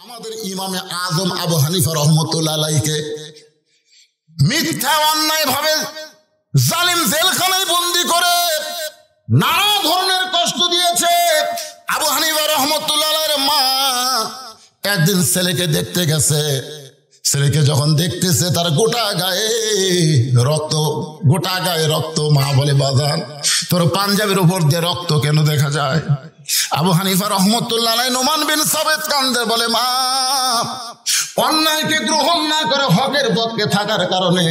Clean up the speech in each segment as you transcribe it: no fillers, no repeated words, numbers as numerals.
আমাদের ইমামে আজম আবু হানিফা রহমতুল্লাহ আলাইহিকে মিথ্যা অন্যায় ভাবে জালিম জেলখানায় বন্দি করে নানা ধরনের কষ্ট দিয়েছে। আবু হানিফা রহমতুল্লাহ আলাইহির মা একদিন ছেলেকে দেখতে গেছে। ছেলেকে যখন দেখতেছে তার গোটা গায়ে রক্ত। মা বলে, বাজান তোর পাঞ্জাবের উপর দিয়ে রক্ত কেন দেখা যায়? আবু হানিফা রহমতুল্লাহ আলাইহি নোমান বিন সাবিত কান্দে বলে, মা অন্যায়কে গ্রহণ না করে হকের পক্ষে থাকার কারণে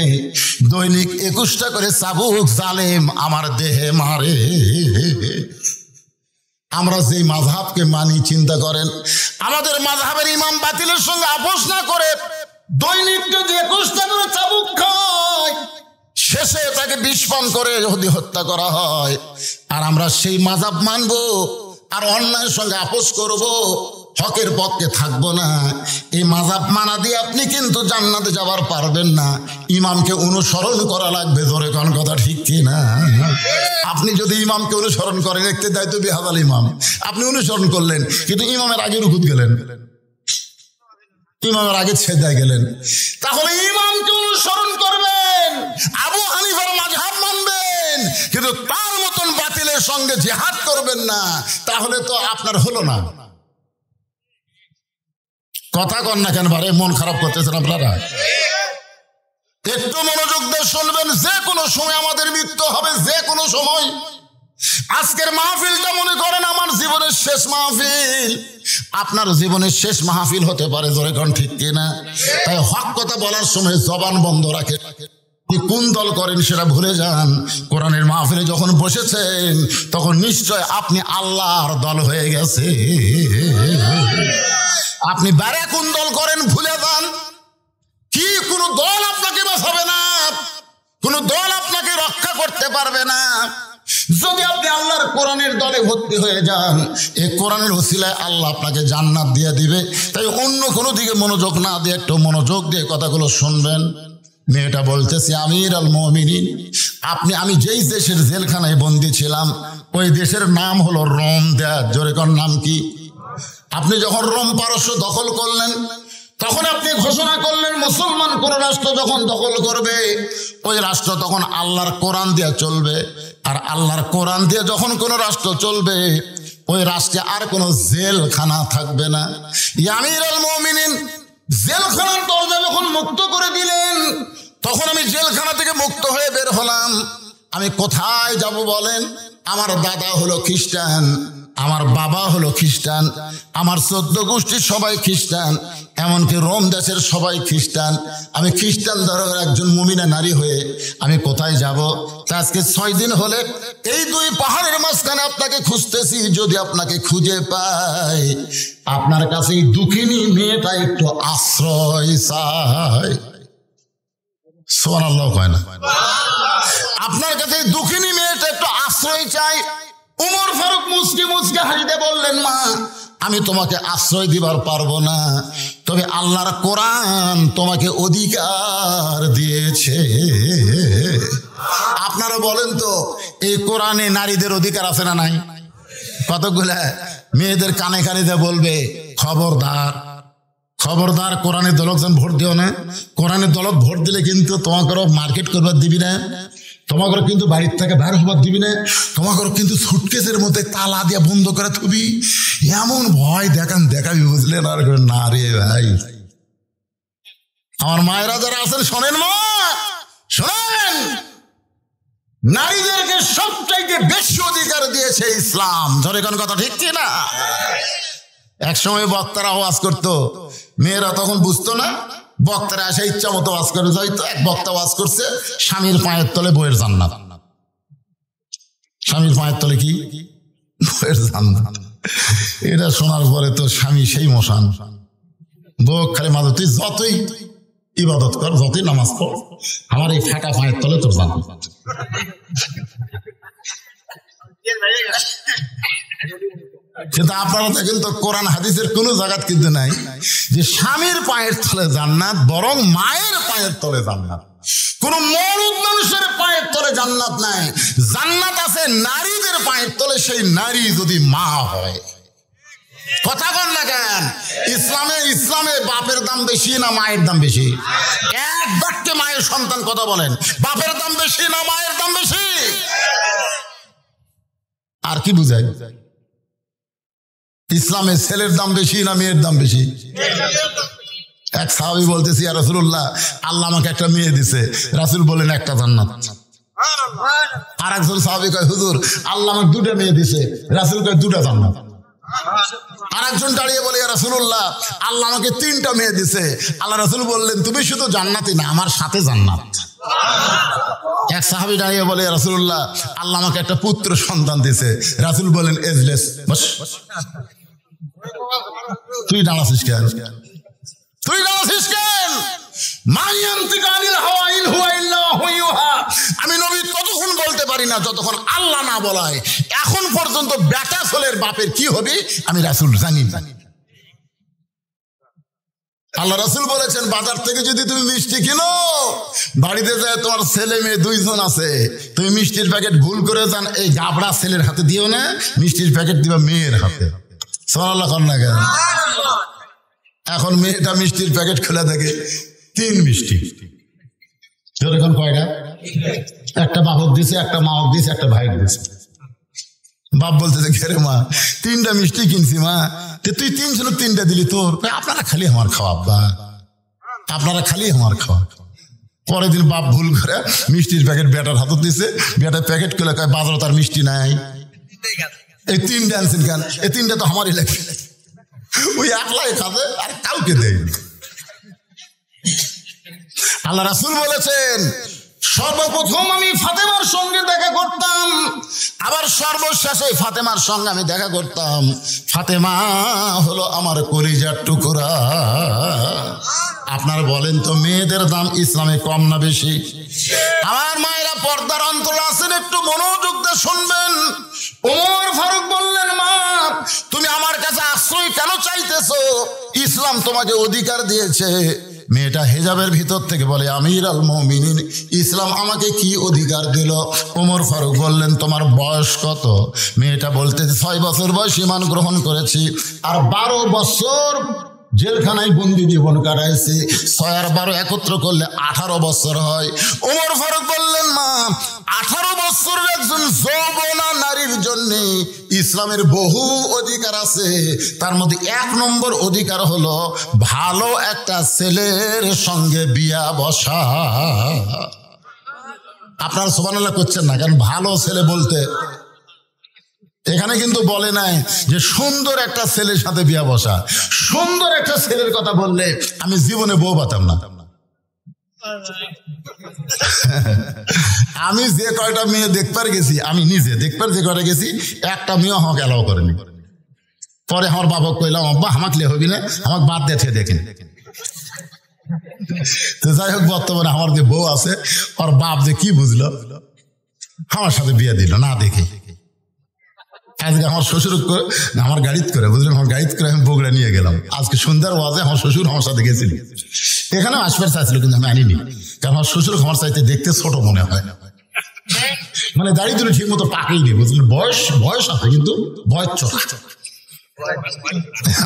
দৈনিক 21টা করে চাবুক জালেম আমার দেহে মারে। আমরা যে মাযহাবকে মানি, চিন্তা করেন আমাদের মাযহাবের ইমাম বাতিলের সঙ্গে আপোষ না করে দৈনিক যদি 21টা করে চাবুক খায়, শেষে তাকে বিষ পান করে যদি হত্যা করা হয়, আর আমরা সেই মাযহাব মানবো আর অন্যায়ের সঙ্গে আপোষ করব, হকের পক্ষে থাকবো না। এই মাযহাব মানা দিয়ে আপনি কিন্তু জান্নাতে যাবার পারবেন না। ইমামকে অনুসরণ করা লাগবে। জোরে কোন কথা ঠিক কি না? আপনি যদি ইমামকে অনুসরণ করেন, দেখতে দায়িত্ব বিহাদাল ইমাম, আপনি অনুসরণ করলেন কিন্তু ইমামের আগে রুকুত গেলেন, ইমামের আগে ছেদায় গেলেন, তাহলে ইমামকে অনুসরণ করবেন, আবু হানিফার মাযহাব মানবেন, কিন্তু তার মতন বাতিলের সঙ্গে জিহাদ করবেন না। তাহলে তো আপনার হলো না। কথা কন না কেন? বারে মন খারাপ করতেছেন আপনারা? একটু মনোযোগ দিয়ে শুনবেন। যে কোনো সময় আমাদের মৃত্যু হবে, যে কোনো সময়। আজকের মাহফিলটা মনে করেন আমার জীবনের শেষ মাহফিল, আপনার জীবনের শেষ মাহফিল হতে পারে। জোরে কোন ঠিক কিনা? তাই হক কথা বলার সময় জবান বন্ধ রাখে। কোন দল করেন সেটা ভুলে যান। কোরআনের মাহফিলে যখন বসেছেন তখন নিশ্চয় আপনি আল্লাহর দল হয়ে গেছে। আপনি বারে কোন দল করেন ভুলে যান। কি কোন দল আপনাকে বাঁচাবে না, কোন দল আপনাকে রক্ষা করতে পারবে না। যদি আপনি আল্লাহর কোরআনের দলে ভর্তি হয়ে যান, এই কোরআনের ওসিলায় আল্লাহ আপনাকে জান্নাত দিয়ে দিবে। তাই অন্য কোনো দিকে মনোযোগ না দিয়ে একটু মনোযোগ দিয়ে কথাগুলো শুনবেন। মেয়েটা বলতেছে, আমির আল মুমিনিন, আমি যেই দেশের জেলখানায় বন্দী ছিলাম ওই দেশের নাম হলো রোম দেশ। জোরে কোন নাম কি? আপনি যখন রোম পারস্য দখল করলেন, তখন আপনি ঘোষণা করলেন মুসলমান কোন রাষ্ট্র যখন দখল করবে ওই রাষ্ট্র তখন আল্লাহর কোরআন দিয়ে চলবে। আর আল্লাহর কোরআন দিয়ে যখন কোন রাষ্ট্র চলবে ওই রাষ্ট্রে আর কোনো জেলখানা থাকবে না। আমির আল মুমিনিন, জেলখানার দরজা যখন মুক্ত করে দিলেন তখন আমি জেলখানা থেকে মুক্ত হয়ে বের হলাম। আমি কোথায় যাব বলেন? আমার দাদা হলো খ্রিস্টান, আমার বাবা হলো খ্রিস্টান, আমার 14 গোষ্ঠীর সবাই খ্রিস্টান, এমনকি রোম দেশের সবাই খ্রিস্টান। আমি খ্রিস্টান ধর্মের একজন মুমিনা নারী হয়ে আমি কোথায় যাব? তা আজকে 6 দিন হলে এই 2 পাহাড়ের মাঝখানে আপনাকে খুঁজতেছি। যদি আপনাকে খুঁজে পাই, আপনার কাছে এই দুঃখিনী মেয়েটা একটু আশ্রয় চায়। সুবহানাল্লাহ কয় না? আপনার কাছে এই দুঃখিনী মেয়েটা একটু আশ্রয় চাই। উমর ফারুক মুচকি মুচকি হাসিতে বললেন, মা আমি তোমাকে আশ্রয় দিবার পারবো না, তবে আল্লাহর কোরআন তোমাকে অধিকার দিয়েছে। আপনারা বলেন তো, এই কোরআনে নারীদের অধিকার আছে না নাই? কতগুলা মেয়েদের কানে কানে দিয়ে বলবে, খবরদার খবরদার কোরআনের দলক যেন ভোট দিও না। কোরআনের দলক ভোট দিলে কিন্তু তোমাকে মার্কেট করবার দিবি না, তোমাকে কিন্তু বাড়ির থেকে বাইরে হবার দিবি না, তোমাকে কিন্তু সুটকেসের মধ্যে তালা দিয়ে বন্ধ করে থবি। এমন ভয় দেখাবি, বুঝলেন? আর না রে ভাই, আমার মায়েরা যারা আছেন শোনেন, মা শোনেন, নারীদেরকে সবচাইতে বেশি অধিকার দিয়েছে ইসলাম। ধরে কোন কথা ঠিক কি না? এক সময় বক্তারা ওয়াজ করতো, মেয়েরা তখন বুঝতো না, বক্তারা আসে ইচ্ছা মতো ওয়াজ করে যাইতো। এক বক্তা ওয়াজ করছে, স্বামীর পায়ের তলে বইয়ের জান্নাত। স্বামীর পায়ের তলে কি? বইয়ের জান্নাত। এটা শোনার পরে তো স্বামী সেই মশান, বউ খালি মাঝে, তুই যতই ইবাদত কর, যতই নামাজ পড়, আমার এই ফাটা পায়ের তলে তোর জান্নাত। কিন্তু আপনারা দেখেন তো কোরআন হাদিসের কোন জায়গা কিন্তু নাই যে স্বামীর পায়ের তলে জান্নাত, বরং মায়ের পায়ের তলে জান্নাত। কোন মরদ মানুষের পায়ের তলে জান্নাত নাই। জান্নাত আছে নারীদের পায়ের তলে, সেই নারী যদি মা হয়। কথা বল না কেন? ইসলামে বাপের দাম বেশি না মায়ের দাম বেশি? এক বাক্যে মায়ের সন্তান কথা বলেন, বাপের দাম বেশি না মায়ের দাম বেশি? আর কি বুঝায়? ইসলামে ছেলের দাম বেশি না মেয়ের দাম বেশি? এক সাহাবী বলতেছি, ইয়া রাসূলুল্লাহ, আল্লাহ আমাকে একটা মেয়ে দিছে। রাসূল বলেন একটা জান্নাত। আর একজন সাহাবী কয়, হুজুর আল্লাহ আমাকে দুটো মেয়ে দিছে। রাসূল কয় দুটো জান্নাত। আর একজন দাঁড়িয়ে বলে, ইয়া রাসূলুল্লাহ, আল্লাহ আমাকে তিনটা মেয়ে দিছে। আল্লাহ রাসূল বললেন, তুমি শুধু জান্নাতি না, আমার সাথে জান্নাত। এক সাহাবী দাঁড়িয়ে বলে, ইয়া রাসূলুল্লাহ, আল্লাহ আমাকে একটা পুত্র সন্তান দিছে। রাসূল বলেন, এজলেস, বস। তুই দাঁড়াছিস কেন? তুই দাঁড়াছিস কেন? আমি নবী ততক্ষণ বলতে পারি না যতক্ষণ আল্লাহ না বলায়। এখন পর্যন্ত বেটা ছেলের বাপের কি হবে আমি রাসূল জানি না। আল্লাহ রাসূল বলেছেন, বাজার থেকে যদি তুমি মিষ্টি কিনো, বাড়িতে যায় তোমার ছেলে মেয়ে দুইজন আছে, তুমি মিষ্টির প্যাকেট ভুল করে যান এই গাবড়া ছেলের হাতে দিও না, মিষ্টির প্যাকেট দিবা মেয়ের হাতে। সুবহানাল্লাহ কর না কেন? এখন মেয়েটা মিষ্টির প্যাকেট খুলে দেখে 3 মিষ্টি। এখন কয়টা? একটা বাপক দিছে, একটা মাওক দিছে, একটা ভাই দিছে। বাপ বলতেছে, ঘেরে মা 3টা মিষ্টি কিনছি মা, তুই 3টা দিলি তোর? আপনারা খালি আমার খাওয়া আব্বা, আপনারা খালি আমার খাওয়া। পরের দিন বাপ ভুল করে মিষ্টির প্যাকেট বেটার হাতে দিছে। বেটা প্যাকেট খুলে কয়, বাজারে তার মিষ্টি নাই, এই 3টা আনছেন কেন? এই 3টা তো আমারই লাগে। ওই একলাই খাবে আর কাউকে দেয়। আল্লাহ রাসূল বলেছেন, সর্বপ্রথম আমি ফাতেমার সঙ্গে দেখা করতাম, আবার সর্বশেষে ফাতেমার সঙ্গে আমি দেখা করতাম। ফাতেমা হলো আমার কলিজার টুকরা। আপনারা বলেন তো, মেয়েদের দাম ইসলামে কম না বেশি? আমার মায়েরা, পর্দার অন্তর আছেন, একটু মনোযোগ দিয়ে শুনবেন। ওমর ফারুক বললেন, মা তুমি আমার কাছে আশ্রয় কেন চাইতেছো? ইসলাম তোমাকে অধিকার দিয়েছে। মেয়েটা হেজাবের ভিতর থেকে বলে, আমির আল মুমিনিন, ইসলাম আমাকে কি অধিকার দিল? ওমর ফারুক বললেন, তোমার বয়স কত? মেয়েটা বলতে, 6 বছর বয়স ঈমান গ্রহণ করেছি, আর 12 বছর জেলখানায় বন্দি জীবন কাটাইছি। 6 আর 12 একত্র করলে 18 বছর হয়। ওমর ফারুক বললেন, মা 18 বছরের একজন যৌবনা নারীর জন্য ইসলামের বহু অধিকার আছে। তার মধ্যে 1 নম্বর অধিকার হলো ভালো একটা ছেলের সঙ্গে বিয়া বসা। আপনারা সুবহানাল্লাহ করছেন না? কারণ ভালো ছেলে বলতে এখানে কিন্তু বলে নাই যে সুন্দর একটা ছেলের সাথে বিয়া বসা। সুন্দর একটা ছেলের কথা বললে আমি জীবনে বউ পাতাম না। আমি যে কয়টা মেয়ে দেখবার গেছি, আমি নিজে দেখবার যে কয়টা গেছি, একটা মেয়ে আমাকে অ্যালাউ করেনি। পরে আমার বাবা কইলাম, আব্বা আমাকে লে হবি না, আমাকে বাদ দিয়ে দেখেন। তো যাই হোক, বর্তমানে আমার যে বউ আছে, ওর বাপ যে কি বুঝলো, আমার সাথে বিয়ে দিল না দেখে। আজকে আমার শ্বশুর করে আমার গাড়িতে করে, বুঝলেন, আমার গাড়িতে করে আমি বগুড়া নিয়ে গেলাম। আজকে সন্ধ্যার ওয়াজে আমার শ্বশুর আমার সাথে গেছিল। এখানেও আসবার চাইছিল, কিন্তু আমি আনিনি, কারণ আমার শ্বশুর আমার চাইতে দেখতে ছোট মনে হয়। মানে দাড়ি তুলে ঠিক মতো পাকেইনি, বুঝলেন, বয়স আছে কিন্তু বয়স ছোট।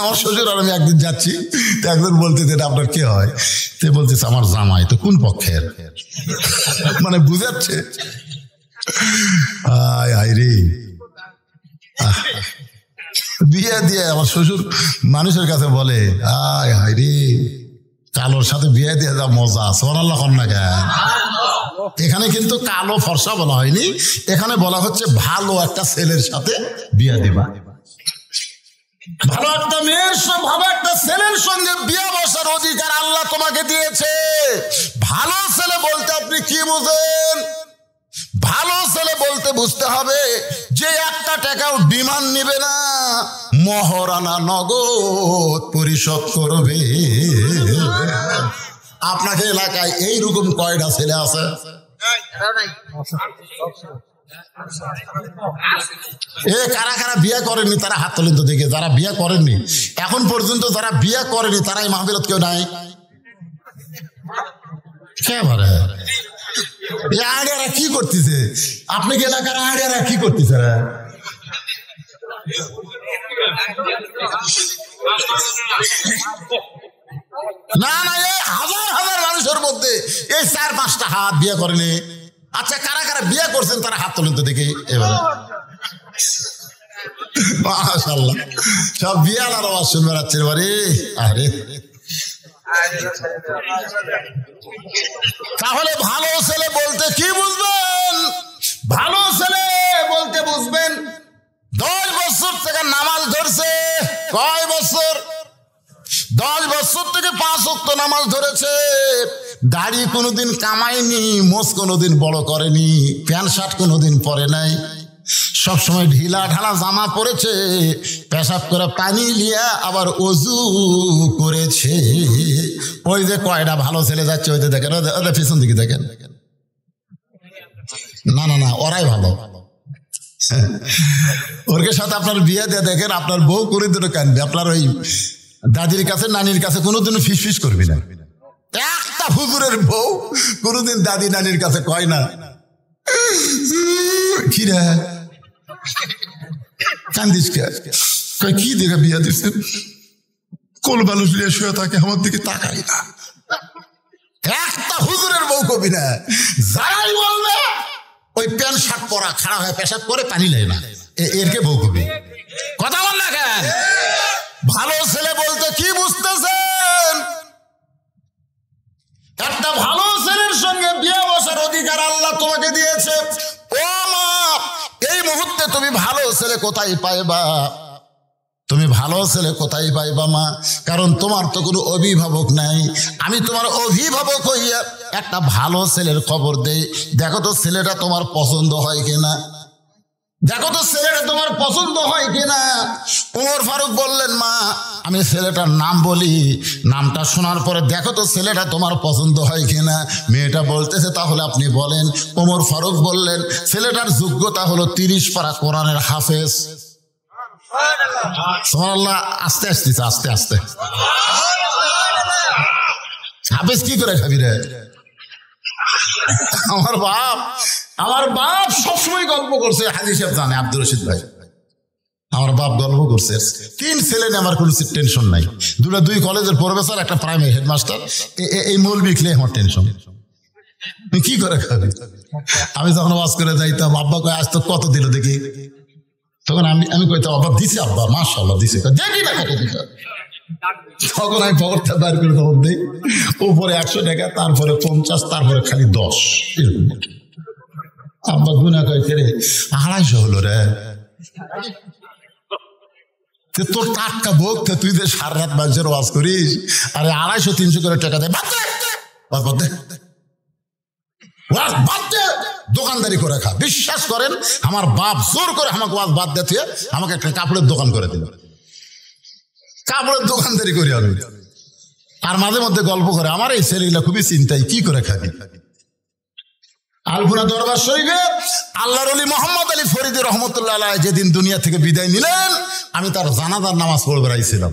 আমার শ্বশুর আর আমি একদিন যাচ্ছি, তো একজন বলতেছে, আপনার কে হয়? তো বলতেছে, আমার জামাই। তো কোন পক্ষের? মানে বুঝাচ্ছে। আয় রে, বিয়ে দিয়ে আমার শ্বশুর মানুষের কাছে বলে, আয় হায় রে, কালোর সাথে বিয়ে দিয়ে যা মজা। সুবহানাল্লাহ কর না কেন? এখানে কিন্তু কালো ফর্সা বলা হয়নি, এখানে বলা হচ্ছে ভালো একটা ছেলের সাথে বিয়ে দিবা। ভালো একটা মেয়ের, ভালো একটা ছেলের সঙ্গে বিয়ে বসার অধিকার আল্লাহ তোমাকে দিয়েছে। ভালো ছেলে বলতে আপনি কি বুঝেন? ভালো ছেলে বলতে বুঝতে হবে যে 1 টাকাও ডিমান্ড নিবে না, মহারানা নগদ পরিশোধ করবে। আপনাকে এলাকায় এইরকম কয়টা ছেলে আছে? কারা কারা বিয়ে করেননি তারা হাত তোলেন তো দেখে। যারা বিয়ে করেননি এখন পর্যন্ত, যারা বিয়ে করেনি তারা এই মাহফিলত কেউ নাই। আড়িয়ারা কি করতেছে? আপনি কি এলাকার আড়িয়ারা কি করতেছে? না না, এই হাজার হাজার মানুষের মধ্যে এই 4-5টা হাত বিয়ে করেনি। আচ্ছা, কারা কারা বিয়ে করছেন তারা হাত তোলেন তো দেখি এবার। মাশাআল্লাহ, সব বিয়ার আওয়াজ শুনবে রাত্রের বাড়ি। আরে তাহলে ভালো ছেলে বলতে কি বুঝবেন? ভালো ছেলে বলতে বুঝবেন 10 বছর থেকে নামাজ ধরছে। কয় বছর? 10 বছর থেকে 5 ওয়াক্ত নামাজ ধরেছে। দাড়ি কোনোদিন কামায়নি, মোচ কোনোদিন বড় করেনি, প্যান্ট শার্ট কোনোদিন পরে নাই, সবসময় ঢিলা ঢালা জামা পরেছে, পেশাব করে পানি লিয়া আবার অজু করেছে। ওই যে কয়টা ভালো ছেলে যাচ্ছে, ওই যে দেখেন, ওদের পিছন দিকে দেখেন। না না না, ওরাই ভালো। ওর সাথে আপনার বিয়ে দিয়ে দেখেন, আপনার বউ করে দুটো কানবে। আপনার ওই দাদির কাছে নানির কাছে কোনোদিনও ফিস ফিস করবি না। একটা হুজুরের বউ কোনোদিন দাদি নানির কাছে কয় না কি রে কান্দিস কে, কি দেখে বিয়ে দিচ্ছেন? কোল বালুস লিয়ে শুয়ে থাকে, আমার দিকে তাকাই না। একটা হুজুরের বউ কবি না। যারাই বলবে ওই প্যান্ট শার্ট পরা খাড়া হয়ে পেশাব করে পানি লেয় না, এরকে বউ কবি। কথা বল না কেন? ভালো ছেলে বলতে কি বুঝতেছেন? একটা ভালো ছেলের সঙ্গে বিয়ে বসার অধিকার আল্লাহ তোমাকে দিয়েছে। ও মা, এই মুহূর্তে তুমি ভালো ছেলে কোথায় পাইবা? তুমি ভালো ছেলে কোথায় পাইবা মা? কারণ তোমার তো কোনো অভিভাবক নাই। আমি তোমার অভিভাবক হইয়া একটা ভালো ছেলের খবর দেই। দেখো তো ছেলেটা তোমার পছন্দ হয় কিনা, দেখো তো ছেলেটা তোমার পছন্দ হয় কিনা। ওমর ফারুক বললেন, মা আমি ছেলেটার নাম বলি, নামটা শোনার পরে দেখো তো ছেলেটা তোমার পছন্দ হয় কিনা। মেয়েটা বলতেছে, তাহলে আপনি বলেন। ওমর ফারুক বললেন, ছেলেটার যোগ্যতা হলো 30 পারা কোরআনের হাফেজ। সুবহানাল্লাহ। আস্তে আস্তে আস্তে আস্তে হাফেজ কি করে খাবি রে? আমার বাপ সবসময় গল্প করছে, হাজী সাহেব জানে, আব্দুর রশিদ ভাই, আমার বাপ গল্প করছে 3 ছেলে নিয়ে আমার কোনো টেনশন নাই। 2 কলেজের প্রফেসর, একটা প্রাইমারি হেডমাস্টার, এই মৌলবি খেলে আমার টেনশন। তুই কি করে খাবি? আমি যখন ওয়াজ করে যাইতাম, আব্বা কয় আজ তো কত দিল দেখি, তখন আমি কইতাম আব্বা দিছে, আব্বা মাশাআল্লাহ দিছে, দেখি না কত দিত। তখন আমি পকেটটা বাইর করে তখন দিই, উপরে 100 টাকা, তারপরে 50, তারপরে খালি 10। আব্বা গুনা কয় রে 250 হলো রে। তোর টাটকা বলতে তুই যে সারা রাত মানুষের ওয়াজ করিস, আরে 250-300 করে টাকা দেয়, দোকানদারি করে খা। বিশ্বাস করেন, আমার বাপ জোর করে আমাকে ওয়াজ বাদ দিতে আমাকে একটা কাপড়ের দোকান করে দিল। কাপড়ের দোকানদারি করি আমি। আর মাঝে মধ্যে গল্প করে, আমার এই ছেলেগুলা খুবই চিন্তায়, কি করে খাবি। আলপুরা দরবার শরীফে আল্লাহর ওলি মোহাম্মদ আলী ফরিদি রহমতুল্লাহ আলাইহি যেদিন দুনিয়া থেকে বিদায় নিলেন, আমি তার জানাজার নামাজ পড়ে বেড়াইছিলাম।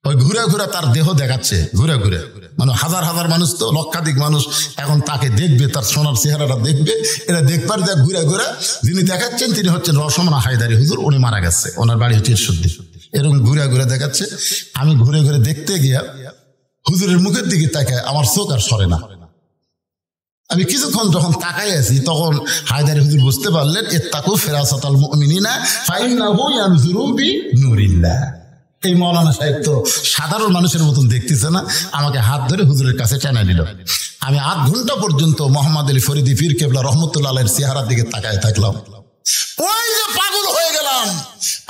ওই ঘুরে ঘুরে তার দেহ দেখাচ্ছে, ঘুরে ঘুরে, মানে হাজার হাজার মানুষ, তো লক্ষাধিক মানুষ এখন তাকে দেখবে, তার সোনার চেহারাটা দেখবে। এরা দেখবার দেখ ঘুরে ঘুরে যিনি দেখাচ্ছেন তিনি হচ্ছেন রসমনা হায়দারি হুজুর, উনি মারা গেছে, ওনার বাড়ি হচ্ছে ঈশ্বরদী। এরকম ঘুরে ঘুরে দেখাচ্ছে। আমি ঘুরে ঘুরে দেখতে গিয়া হুজুরের মুখের দিকে তাকায় আমার চোখ আর সরে না। আমি কিছুক্ষণ যখন তাকাই আছি, তখন হায়দারি হুজুর বুঝতে পারলেন, ইত্তাকু ফিরাসাতাল মুমিনিনা ফাইন্নাহু ইয়ানজুরু বিনুরিল্লাহ। এই মৌলানা সাহেব তো সাধারণ মানুষের মতন দেখতেছে না, আমাকে হাত ধরে হুজুরের কাছে টেনে নিল। আমি 8 ঘন্টা পর্যন্ত মোহাম্মদ আলী ফরিদি পীর কেবলা রহমতুল্লাহ আলাইহির চেহারার দিকে তাকায় থাকলাম। ওই যে পাগল হয়ে গেলাম।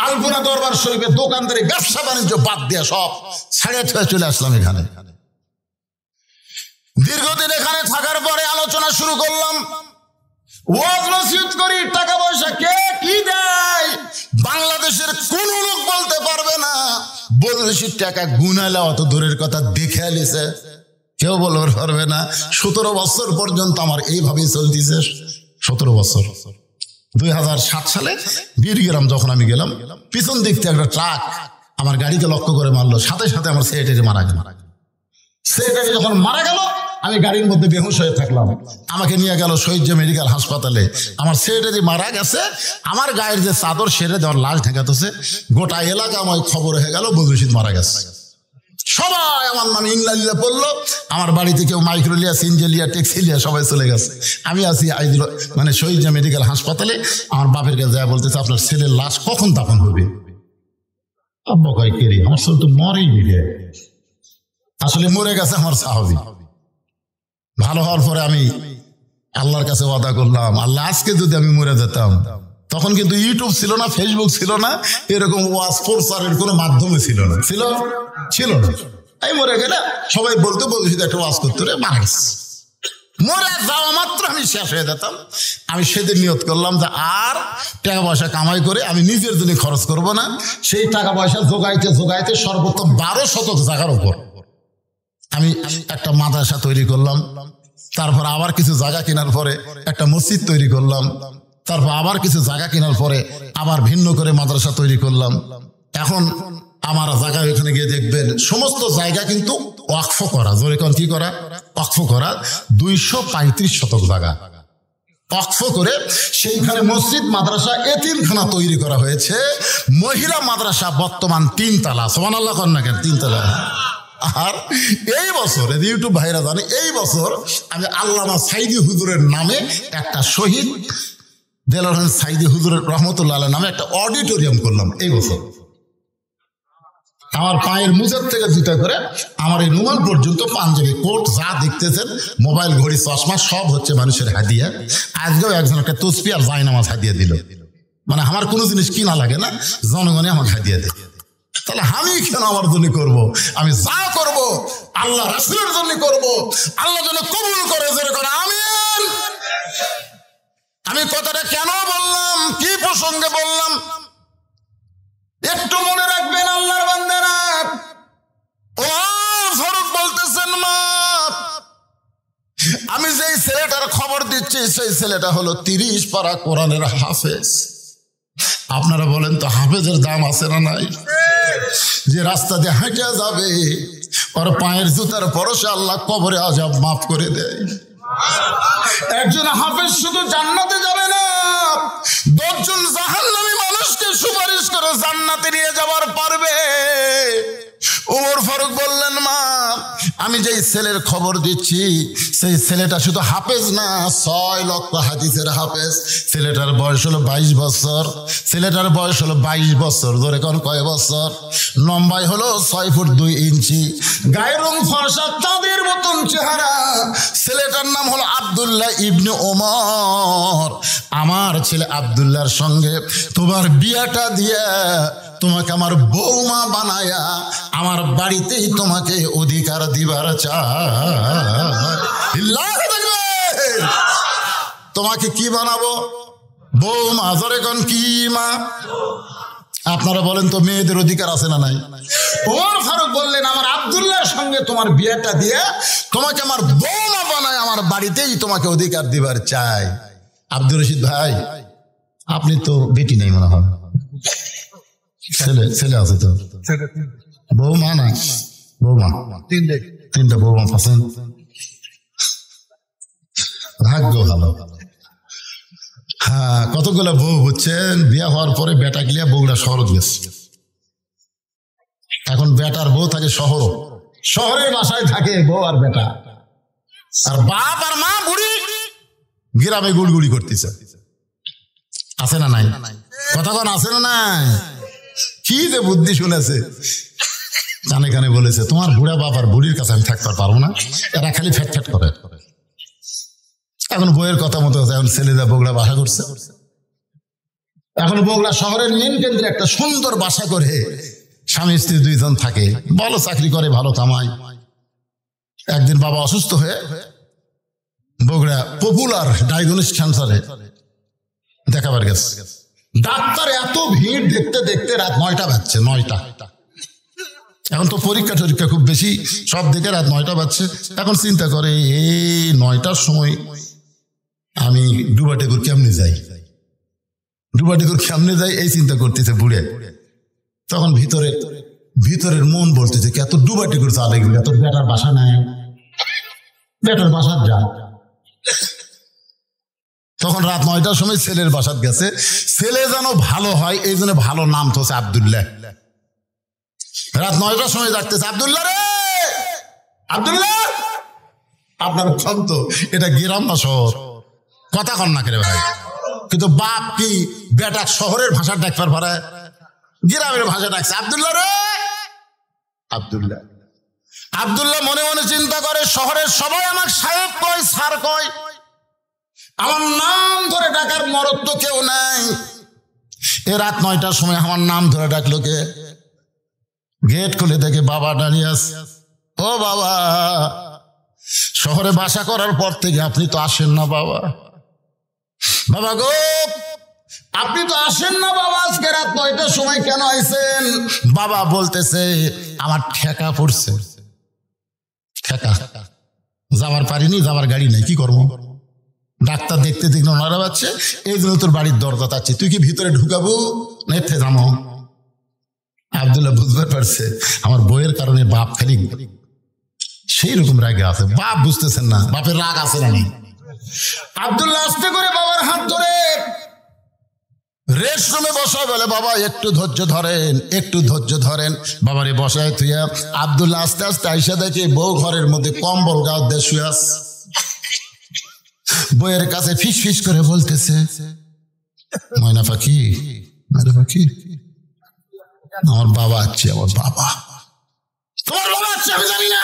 আলপুরা দরবার শরীফে দোকানদারি ব্যবসা বাণিজ্য বাদ দিয়ে সব ছেড়ে চলে আসলাম এখানে। দীর্ঘদিন এখানে থাকার পরে আলোচনা শুরু করলাম, ওয়াজ নসিহত করি, টাকা পয়সা কে কি দেয় বাংলাদেশের কোন লোক বলতে পারবে না। বৈদেশিক টাকা গুনালে অত দূরের কথা দেখে আলিছে, কেউ বলতে পারবে না। 17 বছর পর্যন্ত আমার এইভাবেই চলতেছে। 17 বছর। 2007 সালে বীরগ্রাম যখন আমি গেলাম, পিছন দিক থেকে একটা ট্রাক আমার গাড়িকে লক্ষ্য করে মারলো, সাথে সাথে আমার সেক্রেটারি মারা গেল। সেক্রেটারি যখন মারা গেল, আমি গাড়ির মধ্যে বেহুশ হয়ে থাকলাম। আমাকে নিয়ে গেল শহীদ মেডিকেল হাসপাতালে। আমার সেক্রেটারি মারা গেছে, আমার গায়ের যে চাদর সেরে দেওয়ার লাশ ঢেকাতেছে, গোটা এলাকা আমার খবর হয়ে গেল বজলুল রশিদ মারা গেছে। সবাই আমার নামে ইনলালিল্লাহ পড়লো। আমার বাড়িতে কেউ মাইক্রোলিয়া, সিনজেলিয়া, টেক্সিলিয়া সবাই চলে গেছে। আমি আছি শহীদ মেডিকেল হাসপাতালে। আমার বাপের কাছে যা বলতেছে, আপনার ছেলের লাশ কখন দাফন হবে? আব্বা কয় কে রে? আমার ছেলে তো মরেই নিবে। আসলে মরে গেছে আমার সাহাবী। ভালো হওয়ার পরে আমি আল্লাহর কাছে ওয়াদা করলাম, আল্লাহ আজকে যদি আমি মরে যেতাম, তখন কিন্তু ইউটিউব ছিল না, ফেসবুক ছিল না, এরকম ওয়াজ প্রচারের কোনো মাধ্যমে ছিল না, ছিল না। এই মরে গেলে সবাই বলতো বলছি একটা ওয়াজ করতে রে, মারা গেছে। মরে যাওয়া মাত্র আমি শেষ হয়ে যেতাম। আমি সেদিন নিয়ত করলাম যে আর টাকা পয়সা কামাই করে আমি নিজের জন্য খরচ করব না। সেই টাকা পয়সা জোগাইতে জোগাইতে সর্বোচ্চ 12 শতক জায়গার উপর আমি একটা মাদ্রাসা তৈরি করলাম। তারপর আবার কিছু জায়গা কেনার পরে একটা মসজিদ তৈরি করলাম। তারপর আবার কিছু জায়গা কেনার পরে আবার ভিন্ন করে মাদ্রাসা তৈরি করলাম। এখন আমার জায়গা ওইখানে গিয়ে দেখবেন সমস্ত জায়গা কিন্তু ওয়াকফ করা, জোরে কোন কি করা? ওয়াকফ করা। 235 শতক জায়গা ওয়াকফ করে সেইখানে মসজিদ, মাদ্রাসা, এতিমখানা তৈরি করা হয়েছে। মহিলা মাদ্রাসা বর্তমান 3 তলা। সুবহানাল্লাহ কর না কেন? 3 তলা। আর এই বছর ইউটিউব ভাইরা জানে, এই বছর আমি আল্লামা সাইদি হুজুরের নামে একটা শহীদ দেলোয়ার হোসেন সাইদি হুজুরের রহমতুল্লাহ আলাইহির নামে একটা অডিটোরিয়াম করলাম। এই বছর আমার পায়ের মুজের থেকে জুতা করে আমার এই রুমাল পর্যন্ত, পাঞ্জাবি, কোট যা দেখতেছেন, মোবাইল, ঘড়ি, চশমা সব হচ্ছে মানুষের হাদিয়া। আজকেও একজন একটা তসবিহ আর জায়নামাজ হাদিয়া দিল। মানে আমার কোনো জিনিস কিনা লাগে না, জনগণে আমাকে হাদিয়া দেয়। তাহলে আমি কেন আমার জন্য করব? আমি যা করব আল্লাহ রাসূলের জন্য করব। আল্লাহ যেন কবুল করে, জোরে করে আমিন। আমি কথাটা কেন বললাম, কি প্রসঙ্গে বললাম একটু মনে রাখবেন আল্লাহর বান্দারা। ও ফারুক বলতেছেন, মা আমি যেই ছেলেটার খবর দিচ্ছি সেই ছেলেটা হলো 30 পারা কোরআনের হাফেজ। আপনারা বলেন তো হাফেজের দাম আছে না নাই? যে রাস্তা দিয়ে হাঁটে যাবে ওর পায়ের জুতার পরশে আল্লাহ কবরে আযাব মাফ করে দেয়। একজন হাফেজ শুধু জান্নাতে যাবে না, 10 জন জাহান্নামী মানুষকে সুপারিশ করে জান্নাতে নিয়ে যাবার পারবে। ওমর ফারুক বললেন, মা আমি যেই ছেলের খবর দিচ্ছি সেই ছেলেটা শুধু হাফেজ না, 6 লক্ষ হাদিসের হাফেজ। ছেলেটার বয়স হলো 22 বছর। ছেলেটার বয়স হলো 22 বছর। ধরে কোন কয় বছর? লম্বাই হলো 6 ফুট 2 ইঞ্চি। গায়ের রং ফর্সা, চাঁদের মতন চেহারা। ছেলেটার নাম হলো আব্দুল্লাহ ইবনে ওমর। আমার ছেলে আব্দুল্লাহর সঙ্গে তোমার বিয়াটা দিয়ে তোমাকে আমার বৌমা বানায়া আমার বাড়িতেই তোমাকে অধিকার দিবার চাই। তোমাকে কি বানাবো? বৌমা। জোরে কোন কি মা? আপনারা বলেন তো মেয়েদের অধিকার আছে না নাই? ওমর ফারুক বললেন, আমার আব্দুল্লাহর সঙ্গে তোমার বিয়েটা দিয়ে তোমাকে আমার বৌমা বানায় আমার বাড়িতেই তোমাকে অধিকার দিবার চাই। আব্দুর রশিদ ভাই, আপনি তো বেটি নাই মনে হয়? ছেলে আছে তো? বৌমা না? বৌমা 3টা বৌমা পাচ্ছেন, ভাগ্য ভালো। হ্যাঁ, কতগুলো বউ বুঝছেন, বিয়ে হওয়ার পরে বেটা গিয়া বউরা শহর গেছে। এখন বেটার বউ থাকে শহরের বাসায় থাকে বউ আর বেটা। আর বাপ আর মা বুড়ি গ্রামে গুড়গুড়ি করতেছে। আছে না নাই? কথা কোন আছে না নাই? কি যে বুদ্ধি শুনেছে, কানে কানে বলেছে, তোমার বুড়া বাপ আর বুড়ির কাছে আমি থাকতে পারবো না, এরা খালি ফ্যাট ফ্যাট করে। এখন বইয়ের কথা মতো এখন ছেলেরা বগুড়া বাসা করছে। এখন বগুড়া শহরের মেন কেন্দ্রে একটা সুন্দর বাসা করে স্বামী স্ত্রী 2 জন থাকে, ভালো চাকরি করে, ভালো কামায়। একদিন বাবা অসুস্থ হয়ে বগুড়া পপুলার ডায়াগনস্টিক সেন্টারে দেখাবার গেছে। ডাক্তার এত ভিড়, দেখতে দেখতে রাত 9টা বাজছে। 9টা। এখন তো পরীক্ষা টরীক্ষা খুব বেশি, সব দিকে রাত 9টা বাজছে। এখন চিন্তা করে, এই 9টার সময় আমি ডুবাটেকুর কেমনে যাই, এই চিন্তা করতেছে বুড়ে। তখন ভিতরের মন বলতেছে, এত ডুবাটেকুর চা লাগবে, এত বেটার বাসা নাই, বেটার বাসাত যা। তখন রাত 9টার সময় ছেলের বাসাত গেছে, ছেলে যেন ভালো হয় এই জন্য ভালো নাম তো হচ্ছে আব্দুল্লাহ। রাত 9টার সময় ডাকতেছে, আব্দুল্লাহ রে, আব্দুল্লাহ। আপনার তো এটা গ্রাম না শহর? কথা কন না করে ভাই। কিন্তু বাপ কি বেটা শহরের ভাষা ডাকবার পারে? গ্রামের ভাষা ডাকছে, আব্দুল্লাহ রে, আব্দুল্লাহ। আব্দুল্লাহ মনে মনে চিন্তা করে, শহরের সবাই আমার সাহেব কয়, স্যার কয়, আমার নাম ধরে ডাকার মরদ তো কেউ নাই। এ রাত 9টার সময় আমার নাম ধরে ডাকলো কে? গেট খুলে দেখে বাবা দাঁড়িয়ে আছে। ও বাবা, শহরে বাসা করার পর থেকে আপনি তো আসেন না বাবা। বাবা গো, আপনি তো আসেন না বাবা, আজকে রাত 9টার সময় কেন আইছেন? বাবা বলতেছে, আমার ঠেকা পড়ছে। ঠেকা যাবার পারিনি, যাবার গাড়ি নাই, কি করবো? ডাক্তার দেখতে দেখতে মারা যাচ্ছে, এই জন্য তোর বাড়ির দরজা চাচ্ছি, তুই কি ভিতরে ঢুকাবো না এতে যাবো? আব্দুল্লাহ বুঝতে পারছে আমার বইয়ের কারণে বাপ খালি সেই রকম রাগে আছে। বাপ বুঝতেছেন না বাপের রাগ আছে না নেই। আব্দুল্লাহ আস্তে করে বাবার হাত ধরে রেস্ট রুমে বসায়, বলে বাবা একটু ধৈর্য ধরেন, একটু ধৈর্য ধরেন। বাবারে বসায় তুইয়া আব্দুল্লাহ আস্তে আস্তে আইসা দেখে বউ ঘরের মধ্যে কম্বল গাও দিয়ে শুয়ে আছে। বইয়ের কাছে ফিস ফিস করে বলতেছে, ময়না পাখি, ময়না পাখি, আমার বাবা আছে, আমার বাবা। তোমার বাবা আছে আমি জানি না।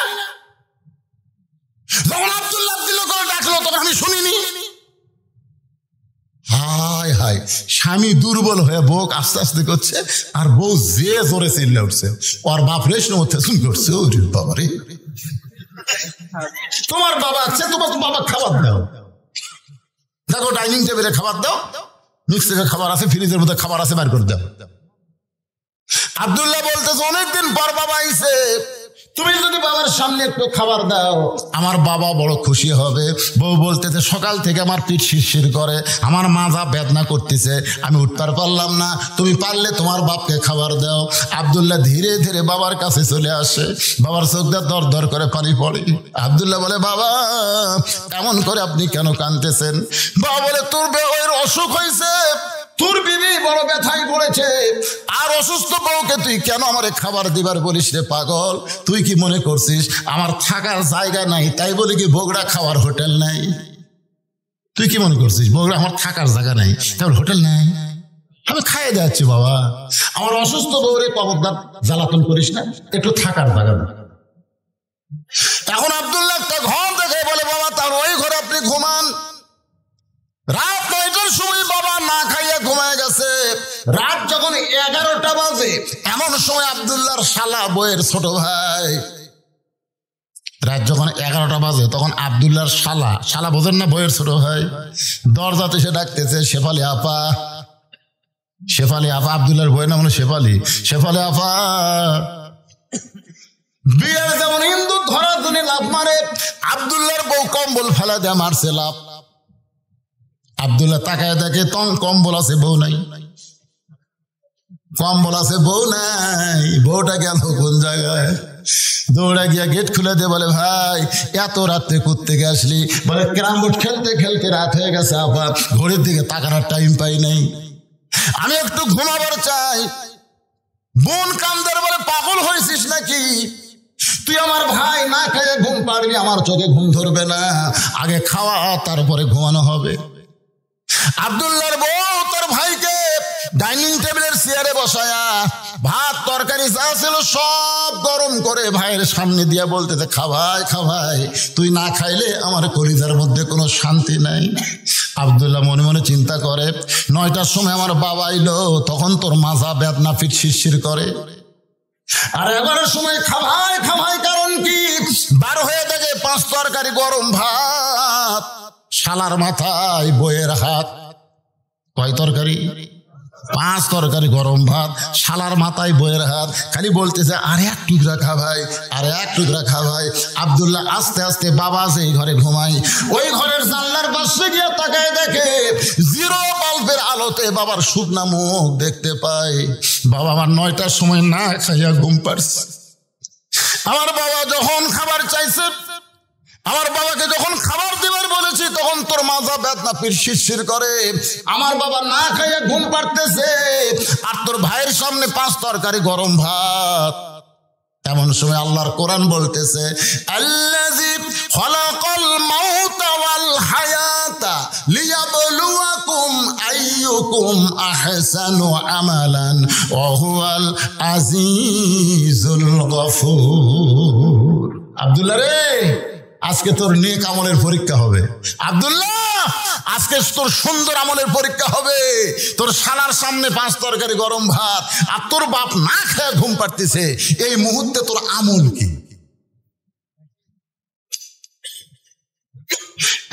যখন আব্দুল্লাহ আব্দুল্লাহ করে ডাকলো তখন আমি শুনিনি। হায় হায়, স্বামী দুর্বল হয়ে বউ আস্তে আস্তে করছে, আর বউ যে জোরে চিল্লে উঠছে, ওর বাপ রেশন মধ্যে শুন করছে, ওরে বাবা রে, তোমার বাবা আছে, তোমার বাবা খাবার দাও, দেখো ডাইনিং টেবিলে খাবার দাও, মিক্সিতে খাবার আছে, ফ্রিজের মধ্যে খাবার আছে, বের করে দাও। আব্দুল্লাহ বলতেছে, অনেকদিন পর বাবা আইছে, তুমি যদি বাবার সামনে একটু খাবার দাও আমার বাবা বড় খুশি হবে। বউ বলতেছে, সকাল থেকে আমার পিঠ শিরশির করে, আমার মাজা বেদনা করতেছে, আমি উঠতে পারলাম না, তুমি পারলে তোমার বাপকে খাবার দাও। আব্দুল্লাহ ধীরে ধীরে বাবার কাছে চলে আসে, বাবার চোখ দিয়ে দর দর করে পানি পড়ে। আব্দুল্লাহ বলে, বাবা এমন করে আপনি কেন কাঁদতেছেন? বাবা বলে, তোর বউয়ের অসুখ হয়েছে, তোর বিবি বড় ব্যথায় পড়েছে, আর অসুস্থ বউকে তুই কেন আমারে খাবার দিবার বলিস রে পাগল? তুই কি মনে করছিস আমার থাকার জায়গা নাই তাই বলে কি বগুড়া খাওয়ার হোটেল নাই? তুই কি মনে করছিস বগুড়া আমার থাকার জায়গা নাই তাহলে হোটেল নাই? আমি খাইয়ে যাচ্ছি বাবা, আমার অসুস্থ বউরে খবরদার জ্বালাতন করিস না, একটু থাকার জায়গা না। এখন আব্দুল্লাহ একটা ঘর দেখে বলে, বাবা তার ওই ঘরে আপনি ঘুমান। রাত 9টার সময় বাবা না খাইয়া ঘুমায় গেছে। রাত যখন 11টা বাজে, এমন সময় আব্দুল্লাহর শালা বইয়ের ছোট ভাই, রাত যখন 11টা বাজে তখন আব্দুল্লাহর শালা, শালা বোঝেন না বইয়ের ছোট ভাই, দরজাতে সে ডাকতেছে, শেফালি আপা, শেফালি আপা। আব্দুল্লাহর বইয়ের নাম হলো শেফালি। শেফালি আপা, বিয়ের যেমন হিন্দু ধরা ধরে লাভ মারে, আব্দুল্লাহর বউ কম্বল ফেলা দেয়, মারছে লাভ। আব্দুল্লাহ তাকায় দেখে কম্বল আছে, বউ নাই। কম্বল আছে, বউ নাই। বউটা গেল কোন জায়গায়? দৌড়া গিয়া গেট খুলে দিয়ে বলে, ভাই এত রাত্রে কোত্থেকে আসলি? বলে, ক্যারাম বোর্ড খেলতে খেলতে রাত হয়ে গেছে আপা, ঘড়ির দিকে তাকানোর টাইম পাই নাই, আমি একটু ঘুমাবার চাই। বোন কান্দার বলে, পাগল হয়েছিস নাকি? তুই আমার ভাই, না খেয়ে ঘুম পারবি, আমার চোখে ঘুম ধরবে না, আগে খাওয়া তারপরে ঘুমানো হবে। আব্দুল্লাহর বউ তার ভাইকে ডাইনিং টেবিলের চেয়ারে বসায়া ভাত তরকারি যা ছিল সব গরম করে ভাইয়ের সামনে দিয়া বলতেছে, খাভাই খাভাই, তুই না খাইলে আমার কলিজার মধ্যে কোনো শান্তি নাই। আব্দুল্লাহ মনে মনে চিন্তা করে, 9টার সময় আমার বাবা এলো, তখন তোর মাজা বেদনা পিঠ শিরশির করে, আর 11টার সময় খাভাই খাভাই কারণ কি? 12 হয়ে দেখে 5 তরকারি গরম ভাত, শালার মাথায় বইয়ের হাত। কয় তরকারি? 5 তরকারি গরম ভাত, শালার মাথায় বইয়ের হাত। খালি বলতেছে, আরে এক টুকরা খা ভাই, আরে এক টুকরা খা ভাই। আব্দুল্লাহ আস্তে আস্তে বাবা যেই ঘরে ঘুমাই, ওই ঘরের জানলার পাশে গিয়ে তাকায় দেখে জিরো বাল্বের আলোতে বাবার শুকনা মুখ দেখতে পায়। বাবা আমার 9টার সময় না খাইয়া ঘুম পাড়ছে। আমার বাবা যখন খাবার চাইছে, আমার বাবাকে যখন খাবার দেবার বলেছি তখন তোর মাজা বেদনা পিঠ শিরশির করে। আমার বাবা না খাইয়ে ঘুম পাড়তেছে, আর তোর ভাইয়ের সামনে 5 তরকারি গরম ভাত। এমন সময় আল্লাহর কোরআন বলতেছে, আল্লাযী খালাকাল মাউতা ওয়াল হায়াতা লিয়াবলুয়াকুম আইয়ুকুম আহসানু আমালান ওয়া হুয়াল আজিজুল গফুর। আব্দুল্লাহ রে, আজকে তোর নেক আমলের পরীক্ষা হবে। আব্দুল্লাহ, আজকে তোর সুন্দর আমলের পরীক্ষা হবে। তোর শালার সামনে 5 তরকারি গরম ভাত, আর তোর বাপ না খেয়ে ঘুম পাড়তেছে। এই মুহূর্তে তোর আমল কি?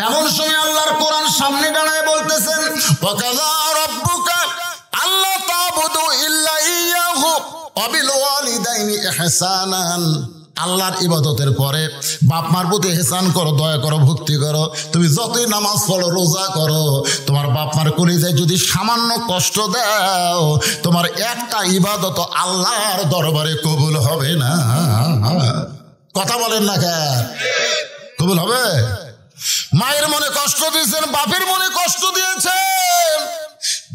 এমন সময় আল্লাহর কোরআন সামনে দাঁড়ায় বলতেছেন, ওয়াকাযা রাব্বুকা আল্লা তা'বুদু ইল্লা ইয়্যাহু ওয়া বিল ওয়ালিদাইনি ইহসানান। আল্লাহর ইবাদতের পরে বাপ মার প্রতি ইহসান করো, দয়া করো, ভক্তি করো। তুমি যতই নামাজ পড়ো, রোজা করো, তোমার বাপ মার কলিজায় যদি সামান্য কষ্ট দাও, তোমার একটা ইবাদত আল্লাহর দরবারে কবুল হবে না। কথা বলেন না কেন? কবুল হবে? মায়ের মনে কষ্ট দিয়েছেন, বাপের মনে কষ্ট দিয়েছেন।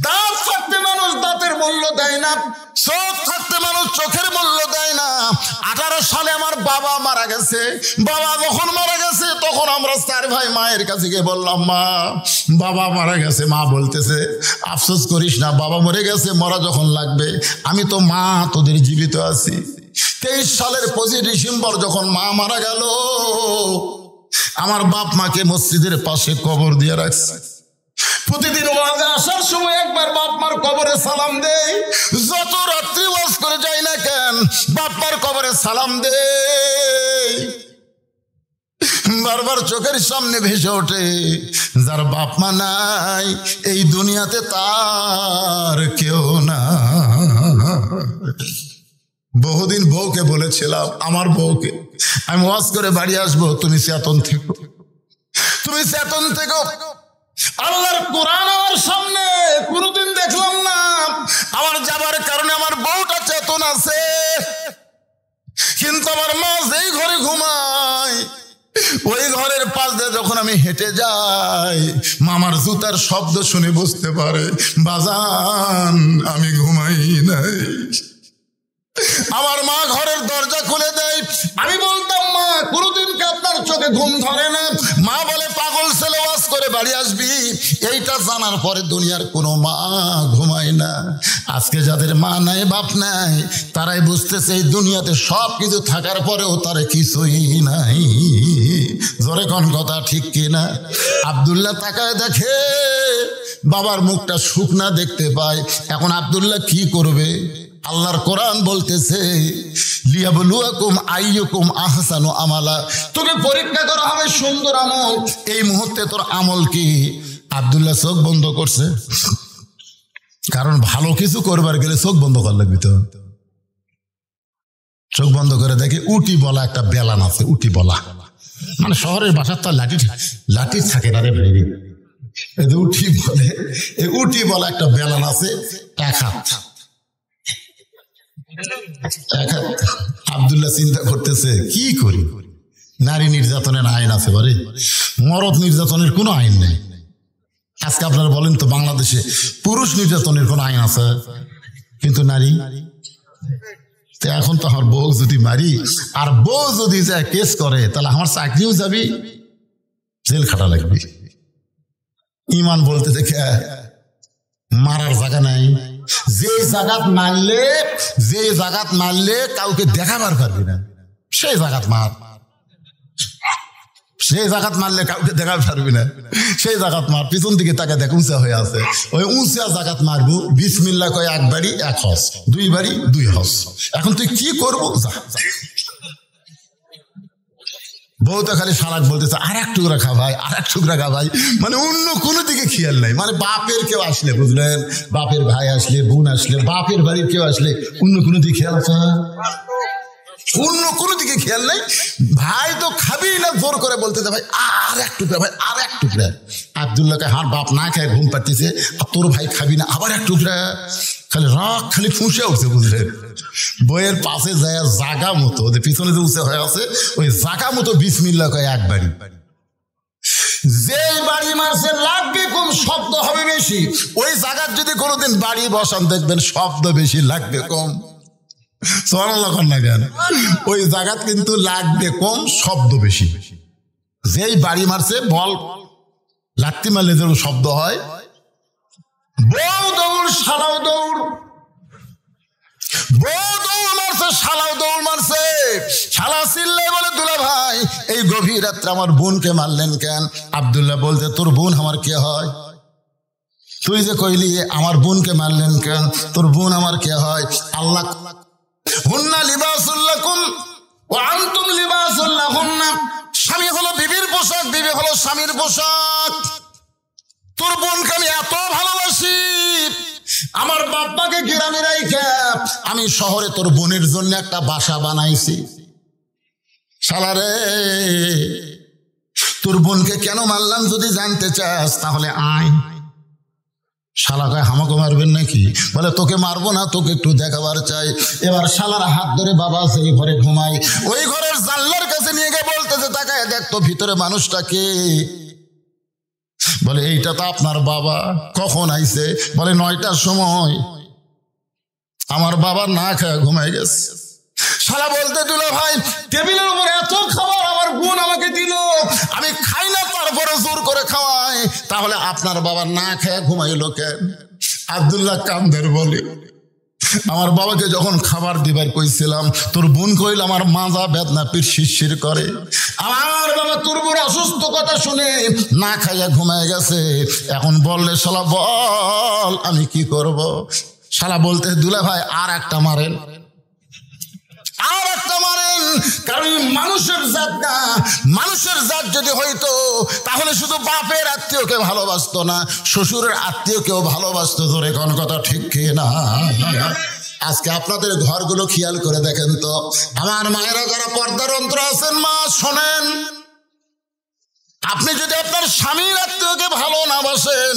দাঁত থাকতে মানুষ দাঁতের মূল্য দেয় না, চোখ থাকতে মানুষ চোখের মূল্য দেয় না। 18 সালে আমার বাবা মারা গেছে। বাবা যখন মারা গেছে তখন আমরা 4 ভাই মায়ের কাছে গিয়ে বললাম, মা বাবা মারা গেছে। মা বলতেছে, আফসোস করিস না, বাবা মরে গেছে, মরা যখন লাগবে। আমি তো মা, তোদের জীবিত আছি। 23 সালের 25 ডিসেম্বর যখন মা মারা গেল, আমার বাপ মাকে মসজিদের পাশে কবর দিয়ে রাখছে। প্রতিদিন ওয়াজে আসার সময় একবার বাপ মার কবরে সালাম দেই। যত রাত্রি ওয়াজ করে যাই না কেন, বাপ মার কবরে সালাম দেই। বারবার চোখের সামনে ভেসে ওঠে, যার বাপ মা নাই এই দুনিয়াতে তার কেউ না। বহুদিন বউকে বলেছিলাম, আমার বউকে, আমি ওয়াজ করে বাড়ি আসবো, তুমি চেতন থেকো, তুমি চেতন থেকো। আল্লাহর কোরআন আমার সামনে কোনদিন দেখলাম না। আমার যাবার কারণে আমার বউটা চেতন আছে, কিন্তু আমার মা যেই ঘরে ঘুমায় ওই ঘরের পাশ দিয়ে যখন আমি হেঁটে যাই, মামার জুতার শব্দ শুনে বুঝতে পারে বাজান আমি ঘুমাই নাই। আমার মা ঘরের দরজা খুলে দেয়। আমি বলতাম, মা কোনদিন কি আপনার চোখে ঘুম ধরে না? মা বলে, পাগল ছেলে, ওয়াজ করে বাড়ি আসবি। এইটা জানার পরে দুনিয়ার কোনো মা ঘুমায় না। আজকে যাদের মা নাই, বাপ নাই, তারাই বুঝতেছে এই দুনিয়াতে সব কিছু থাকার পরেও তারে কিছুই নাই। জোরে কোন কথা, ঠিক কিনা? আব্দুল্লাহ তাকায় দেখে বাবার মুখটা শুকনা দেখতে পায়। এখন আব্দুল্লাহ কি করবে? আল্লাহর কোরআন বলতেছে, লিয়াবলুয়াকুম আইয়ুকুম আহসানু আমালা। তোকে পরীক্ষা করা হবে সুন্দর আমল। এই মুহূর্তে তোর আমল কি? আব্দুল্লাহ চোখ বন্ধ করছে, কারণ ভালো কিছু করবার গেলে চোখ বন্ধ করা লাগবে। তো চোখ বন্ধ করে দেখে উটি বলা একটা বেলান আছে। উটি বলা মানে শহরের বাসার তো লাঠি থাকে না রে ভাই, উঠি বলে। এই উটি বলা একটা বেলান আছে, 1 হাত। আব্দুল্লাহ চিন্তা করতেছে, কি করি? নারী নির্যাতনের আইন আছে বারে, মরদ নির্যাতনের কোনো আইন নেই। আজকে আপনারা বলেন তো, বাংলাদেশে পুরুষ নির্যাতনের কোনো আইন আছে, কিন্তু নারী। এখন তো আমার বউ যদি মারি, আর বউ যদি যায় কেস করে, তাহলে আমার চাকরিও যাবি, জেল খাটা লাগবে। ইমান বলতে দেখে মারার জায়গা নাই। যে জায়গাত মারলে কাউকে দেখাবার পারবি না, সেই জায়গাত মার। সেই জায়গাত মারলে কাউকে দেখাতে পারবি না, সেই জায়গাত মার। পিছন দিকে তাকে দেখ উঁচা হয়ে আছে, ওই উঁচা জায়গাত মারবো। বিসমিল্লাহ কয় 1 বাড়ি 1 হজ, 2 বাড়ি 2 হজ। এখন তুই কি করবো? বউ তো খালি সালাক বলতেছে, আর 1 টুকরা খা ভাই, আর 1 টুকরা খা ভাই। মানে অন্য কোনো দিকে খেয়াল নাই। মানে বাপের কেউ আসলে, বুঝলেন, বাপের ভাই আসলে, বোন আসলে, বাপের বাড়ির কেউ আসলে অন্য কোনো দিকে খেয়াল আছে? অন্য কোনো দিকে খেয়াল নাই। ভাই তো খাবি না, জোর করে বলতেছে, ভাই আর 1 টুকরা, ভাই আর 1 টুকরা। আব্দুল্লাহকে হার বাপ না খায় ঘুম পাড়তেছে, আর তোর ভাই খাবি না, আবার 1 টুকরা। খালি রাগ খালি ফুঁসে উঠছে, বুঝলেন? বইয়ের পাশে যায় জাগা মতো, ওদের পিছনে যে উঁচে হয়ে আছে ওই জাগা মতো বিসমিল্লাহ কয় একবারই। যে বাড়ি মারছে লাগবে কম, শব্দ হবে বেশি। ওই জায়গার যদি কোনোদিন বাড়ি বসান দেখবেন শব্দ বেশি, লাগবে কম। না কেন? ওই জায়গা কিন্তু লাগবে কম, শব্দ বেশি। যেই বাড়ি মারছে বল লাত্তি মারলে যেন শব্দ হয়। বউ দৌড় শালাও দৌড়, বউ দৌড় মারছে শালাও দৌড় মারছে। শালা চিল্লে বলে দুলা ভাই এই গভীর রাত্রে আমার বোনকে মারলেন কেন? আব্দুল্লাহ বলতে তোর বোন আমার কে হয়? তুই যে কইলি আমার বোনকে মারলেন কেন? তোর বোন আমার কে হয়? আল্লাহ হুন্না লিবাসুল লাকুম ওয়া আনতুম লিবাসুল লাহুন্না। স্বামী হলো বিবির পোশাক, বিবি হলো স্বামীর পোশাক। তোর বোনকে আমি এত ভালোবাসি, আমার বাপ্পাকে গ্রামে রাইখা আমি শহরে তোর বোনের জন্য একটা বাসা বানাইছি। শালারে তোর বোনকে কেন মারলাম যদি জানতে চাস তাহলে আয়। শালা কয় আমাকে মারবেন নাকি? বলে তোকে মারবো না, তোকে একটু দেখাবার চাই। এবার শালার হাত ধরে বাবা সেই ঘরে ঘুমাই, ওই ঘরের জানলার কাছে নিয়ে গিয়ে বলতেছে তাকায় দেখ তো ভিতরে মানুষটা কে? বলে এইটা তো আপনার বাবা। কখন আইছে? বলে 9টার সময়। আমার বাবা না খায় ঘুমাই গেছে। শালা বলতে দিল ভাই টেবিলের উপর এত খাবার আমার বোন আমাকে দিল, আমি খাই না তারপরে জোর করে খাওয়াই, তাহলে আপনার বাবা না খায় ঘুমাইলো কেন? আব্দুল্লাহ কামদের বলে আমার বাবাকে যখন খাবার দিবার কইছিলাম তোর বোন কইল আমার মাজা বেদনা পিঠ শিরশির করে। আমার বাবা তোর বোন অসুস্থ কথা শুনে না খাইয়া ঘুমায় গেছে। এখন বললে শালা বল আমি কি করব? শালা বলতে দুলা ভাই আর একটা মারেন, আর একটা মারেন। কারণ মানুষের জাত না, মানুষের জাত যদি হইতো তাহলে শুধু বাপের আত্মীয়কে ভালোবাসতো না, শ্বশুরের আত্মীয়কেও ভালোবাসতো। ধরে কোন কথা ঠিক কি না? আজকে আপনাদের ঘরগুলো খেয়াল করে দেখেন তো, আমার মায়েরা যারা পর্দার অন্তর আছেন মা শোনেন, আপনি যদি আপনার স্বামীর আত্মীয়কে ভালো না বাসেন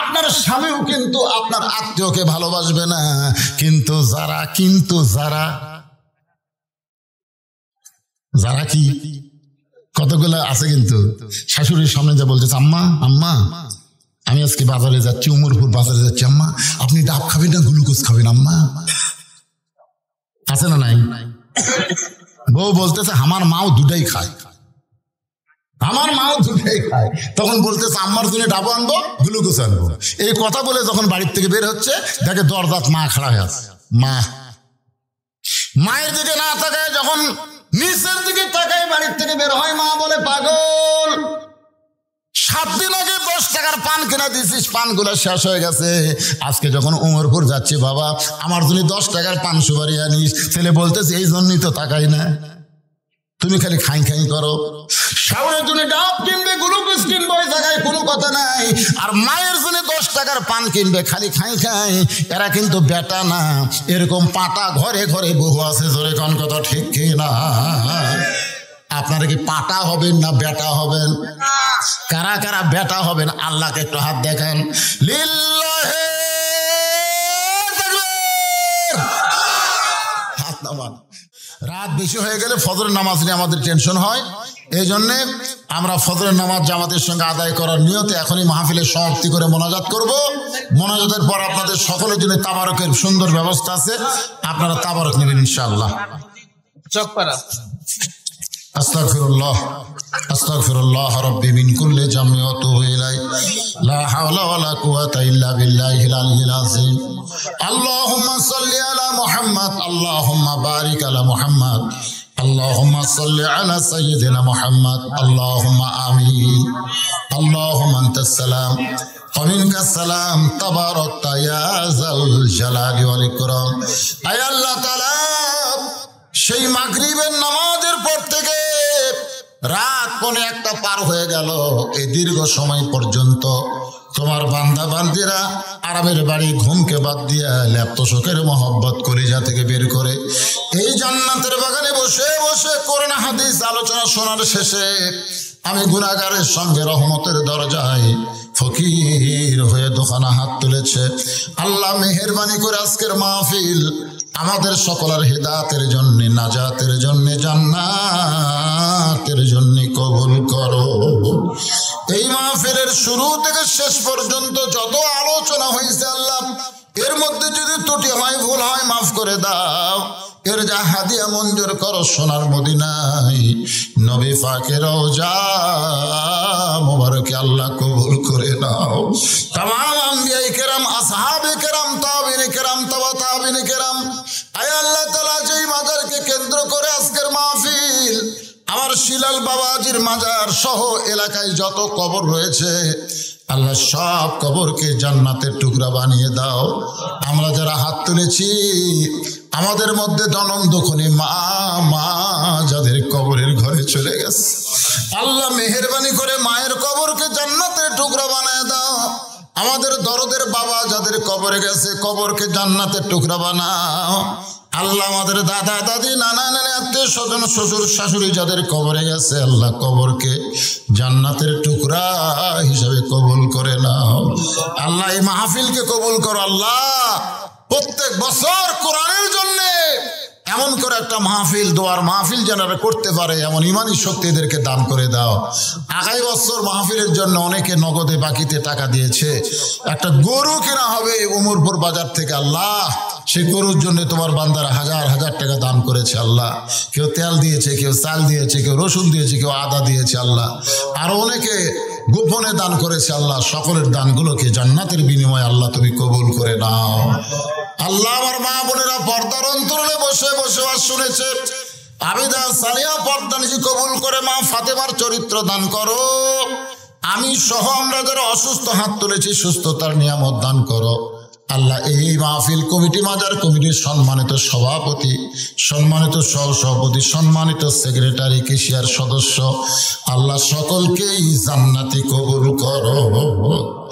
আপনার স্বামীও কিন্তু আপনার আত্মীয়কে ভালোবাসবে না। কিন্তু যারা যারা কি কতগুলো আছে কিন্তু শাশুড়ির সামনে যা বলতেছে আম্মা আম্মা আমি আজকে বাজারে যাচ্ছি, উমরপুর বাজারে যাচ্ছি, আম্মা আপনি ডাব খাবেন না গ্লুকোজ খাবেন আম্মা? আছে না নাই? বউ বলতেছে আমার মাও দুটাই খায়, আমার মাও দুটাই খায়। তখন বলতেছে আম্মার জন্য ডাব আনবো গ্লুকোজ আনবো। এই কথা বলে যখন বাড়ির থেকে বের হচ্ছে দেখে দরজাত মা খাড়া হয়ে আছে। মায়ের দিকে না তাকায় যখন নিচের দিকে তাকায় বাড়ির থেকে বের হয়, মা বলে পাগল 7 দিন আগে 10 টাকার পান কিনে দিছিস, পানগুলো শেষ হয়ে গেছে। আজকে যখন উমরপুর যাচ্ছি বাবা আমার জন্য 10 টাকার পান সুপারি আনিস। ছেলে বলতেছে এই জন্যই তো তাকাই না, তুমি খালি খাই খাই করো। শাওনের জন্য ডাব কিনবে গ্লুকোজ কিনবে ওই জায়গায় কোনো কথা নাই, আর মায়ের জন্য 10 টাকার পান কিনবে খালি খাই খাই। এরা কিন্তু বেটা না, এরকম পাটা ঘরে ঘরে বহু আছে। জোরে কোন কথা ঠিক কি না? আপনারা কি পাটা হবেন না বেটা হবেন? কারা কারা বেটা হবেন আল্লাহকে একটু হাত দেখান। লিল্লাহি তাকবীর। হাত নামান। রাত বেশি হয়ে গেলে ফজরের নামাজ নিয়ে আমাদের টেনশন হয়, এই জন্যে আমরা ফজরের নামাজ জামাতের সঙ্গে আদায় করার নিয়তে এখনই মাহফিলের সমাপ্তি করে মোনাজাত করব। মোনাজাতের পর আপনাদের সকলের জন্য তাবারকের সুন্দর ব্যবস্থা আছে, আপনারা তাবারক নেবেন ইনশাআল্লাহ। চকপাড়া আস্তাগফিরুল্লাহ আস্তাগফিরুল্লাহ রাব্বি মিন কুল্লি জামমি ওয়া তুবু ইলাই লা হাওলা ওয়ালা কুওয়াতা ইল্লা বিল্লাহিল আলিয়্যিল আযীম। আল্লাহুম্মা সাল্লি আলা মুহাম্মাদ আল্লাহুম্মা বারিক আলা মুহাম্মাদ আল্লাহুম্মা সাল্লি আলা সাইয়্যিদিনা মুহাম্মাদ আল্লাহুম্মা আমিন। আল্লাহুম্মা আনতাস সালাম ওয়া মিনকাস সালাম তাবারাকতা ইয়া যাল জালালি ওয়াল ইকরাম। আয় আল্লাহ তাআলা সেই মাগরিবের নামাজের পর থেকে রাত 1:15 পার হয়ে গেল, এই দীর্ঘ সময় পর্যন্ত তোমার বান্দা বান্দিরা আরামের বাড়ি ঘুমকে বাদ দিয়া লেপ্ত শোকের মহব্বত কলিজা থেকে বের করে এই জান্নাতের বাগানে বসে বসে কোরআন হাদিস আলোচনা শোনার শেষে আমি গুনাহগারের সঙ্গে রহমতের দরজায় ফকির হয়ে দোকানে হাত তুলেছে। আল্লাহ মেহেরবানি করে আজকের মাহফিল আমাদের সকলের হেদায়েতের জন্য, নাজাতের জন্য, জান্নাতের জন্য কবুল করো। এই মাহফিলের শুরু থেকে শেষ পর্যন্ত যত আলোচনা হয়েছে আল্লাহ, এর মধ্যে যদি ত্রুটি হয়, ভুল হয়, মাফ করে দাও। এর যা হাদিয়া মঞ্জুর করো সোনার মদিনায় নবী পাকের রওজা মোবারকে আল্লাহ কবুল করে নাও। তামাম আম্বিয়া কেরাম, আসহাবে কেরাম, তাবিঈন কেরাম, তাবা তাবিঈন কেরাম, আয় আল্লাহ তাআলা যেই মাজারকে কেন্দ্র করে আজকের মাহফিল, আমার শিলাল বাবাজির মাজার সহ এলাকায় যত কবর রয়েছে আল্লাহ সব কবরকে জান্নাতের টুকরা বানিয়ে দাও। আমরা যারা হাত তুলেছি আমাদের মধ্যে জনম দুঃখনী মা যাদের কবরের ঘরে চলে গেছে, আল্লাহ মেহেরবানি করে মায়ের কবরকে জান্নাতের টুকরা বানিয়ে দাও। আমাদের দরদের বাবা যাদের কবরে গেছে কবরকে জান্নাতের টুকরা বানাও। আল্লাহ আমাদের দাদা দাদি, নানা নানি, আত্মীয় স্বজন, শ্বশুর শাশুড়ি যাদের কবরে গেছে আল্লাহ কবরকে জান্নাতের টুকরা হিসাবে কবুল করে নাও। আল্লাহ এই মাহফিলকে কবুল করো। আল্লাহ প্রত্যেক বছর কোরআনের জন্য এমন করে একটা মাহফিল, দোয়ার মাহফিল যারা করতে পারে এমন ইমানি শক্তি এদেরকে দান করে দাও। আগামী বছর মাহফিলের জন্য অনেকে নগদে বাকিতে টাকা দিয়েছে, একটা গরু কেনা হবে উমরপুর বাজার থেকে। আল্লাহ সেই গরুর জন্য তোমার বান্দারা হাজার হাজার টাকা দান করেছে। আল্লাহ কেউ তেল দিয়েছে, কেউ চাল দিয়েছে, কেউ রসুন দিয়েছে, কেউ আদা দিয়েছে। আল্লাহ আরো অনেকে গোপনে দান করেছে। আল্লাহ সকলের দানগুলোকে জান্নাতের বিনিময়ে আল্লাহ তুমি কবুল করে নাও। আল্লাহ আমার মা বোনেরা পর্দার অন্তরালে বসে বসে আর শুনেছে, আবিদা সালিয়া পর্দা নিজি কবুল করে মা ফাতেমার চরিত্র দান করো। আমি সহ আমরা যারা অসুস্থ হাত তুলেছি সুস্থতার নিয়ামত দান করো। আল্লাহ এই মাহফিল কমিটি, মাজার কমিটির সম্মানিত সভাপতি, সম্মানিত সহসভাপতি, সম্মানিত সেক্রেটারি, কেশিয়ার সদস্য, আল্লাহ সকলকেই জান্নাতি কবুল করো।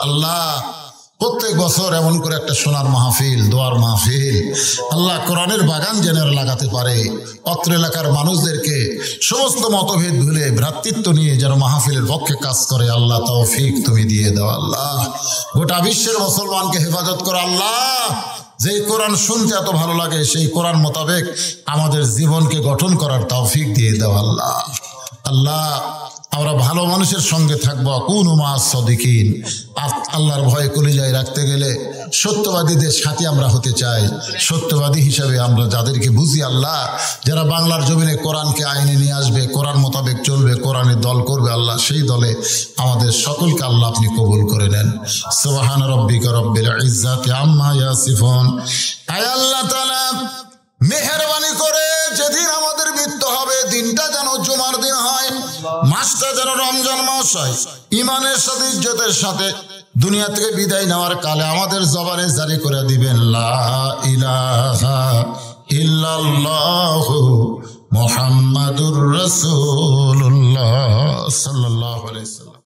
আল্লাহ প্রত্যেক বছর এমন করে একটা সোনার মাহফিল, দোয়ার মাহফিল আল্লাহ কোরআনের বাগান যেন লাগাতে পারে, অত্র এলাকার মানুষদেরকে সমস্ত মতভেদ ভুলে ভ্রাতৃত্ব নিয়ে যেন মাহফিলের পক্ষে কাজ করে। আল্লাহ তৌফিক তুমি দিয়ে দাও। আল্লাহ গোটা বিশ্বের মুসলমানকে হেফাজত করো। আল্লাহ যেই কোরআন শুনতে এত ভালো লাগে সেই কোরআন মোতাবেক আমাদের জীবনকে গঠন করার তৌফিক দিয়ে দাও। আল্লাহ আল্লাহ আমরা ভালো মানুষের সঙ্গে থাকবো, কুনু মা'আস সাদিকিন। আল্লাহর ভয় কলিজায় রাখতে গেলে সত্যবাদীদের সাথে আমরা হতে চাই। সত্যবাদী হিসাবে আমরা যাদেরকে বুঝি আল্লাহ, যারা বাংলার জমিনে কোরআনকে আইনে নিয়ে আসবে, কোরআন মোতাবেক চলবে, কোরআনের দল করবে, আল্লাহ সেই দলে আমাদের সকলকে আল্লাহ আপনি কবুল করে নেন। সুবহান রাব্বিকা রাব্বিল ইজ্জাতি আম্মা ইয়াসিফুন। আয় আল্লাহ তাআলা মেহেরবানি করে যেদিন আমাদের মৃত্যু হবে দিনটা যেন জুমার দিন হয়, মাসটা যেন রমজান মাস হয়। ইমানের সাথে, ইজ্জতের সাথে দুনিয়া থেকে বিদায় নেওয়ার কালে আমাদের জবানে জারি করে দিবেন লা ইলাহা ইল্লাল্লাহু মুহাম্মাদুর রাসূলুল্লাহ সাল্লাল্লাহু আলাইহি ওয়াসাল্লাম।